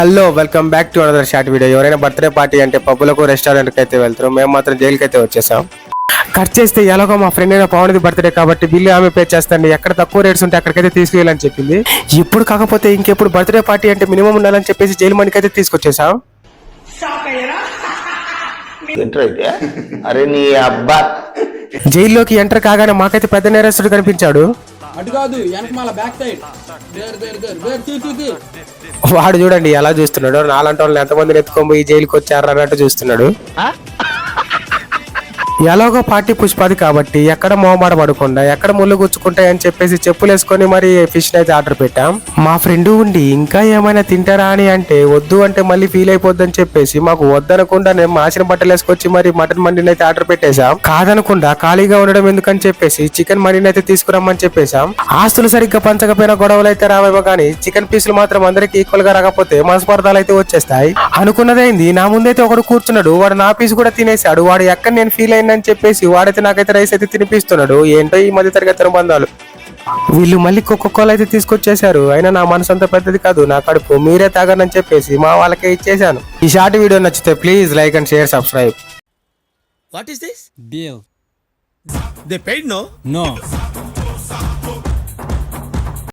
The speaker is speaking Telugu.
Hello welcome back to another short video. ఎవరైనా బర్త్డే పార్టీ అంటే పబ్బులకు రెస్టారెంట్కి అయితే వెళ్తారు. మేము మాత్రం జైలుకి అయితే వచ్చేసాం. కట్ చేస్తే ఎలాగో మా ఫ్రెండ్ అయినా పవన్ది బర్త్డే కాబట్టి బిల్లు ఆమె పే చేస్తాండి. ఎక్కడ తక్కువ రేట్స్ ఉంటే అక్కడికైతే తీసుకెళ్ళాలని చెప్పింది. ఇప్పుడు కాకపోతే ఇంకెప్పుడు బర్త్డే పార్టీ అంటే మినిమం ఉండాలని చెప్పేసి జైలు మనకి అయితే తీసుకొచ్చేసాం. అరే నీ అబ్బా జైల్లోకి ఎంటర్ కాగానే మాకైతే పెద్ద నేరస్తుడు కనిపించాడు. వాడు చూడండి ఎలా చూస్తున్నాడు. నాలంటి వాళ్ళని ఎంతమందిని ఎత్తుకొని జైలుకి వచ్చారు అన్నట్టు చూస్తున్నాడు. ఎలాగో పార్టీ పుష్పాది కాబట్టి ఎక్కడ మొహమాట పడకుండా ఎక్కడ ముళ్ళు గుచ్చుకుంటాయని చెప్పేసి చెప్పులు వేసుకొని మరి ఫిష్ అయితే ఆర్డర్ పెట్టాం. మా ఫ్రెండ్ ఉండి ఇంకా ఏమైనా తింటారా అని అంటే వద్దు అంటే మళ్ళీ ఫీల్ అయిపోద్దని చెప్పేసి మాకు వద్దనకుండా నేను మాసిన బట్టలు వేసుకొచ్చి మరి మటన్ మండిని అయితే ఆర్డర్ పెట్టేశాం. కాదనకుండా ఖాళీగా ఉండడం ఎందుకని చెప్పేసి చికెన్ మండిని అయితే తీసుకురమ్మని చెప్పేశాం. ఆస్తులు సరిగ్గా పంచకపోయిన గొడవలు అయితే రావేమో కానీ చికెన్ పీసులు మాత్రం అందరికి ఈక్వల్ గా రాకపోతే మనస్పర్ధాలు అయితే వచ్చేస్తాయి. అనుకున్నదైంది. నా ముందైతే ఒకడు కూర్చున్నాడు. వాడు నా పీసు కూడా తినేశాడు. వాడు ఎక్కడ నేను ఫీల్ అయినా అని చెప్పేసి వాడైతే నాకైతే రైస్ అయితే తినిపిస్తున్నాడు. ఏంటో ఈ మధ్య తరగతి బంధాలు. వీళ్ళు మళ్ళీ కోకోకోలా అయితే తీసుకొచ్చేసారు. అయినా నా మనసు అంత పెద్దది కాదు, నా కడుపు మీరే తాగనని చెప్పేసి మా వాళ్ళకే ఇచ్చేసాను. ఈ షార్ట్ వీడియో నచ్చితే please like and share, subscribe. What is this? Deal. They paid, no? No.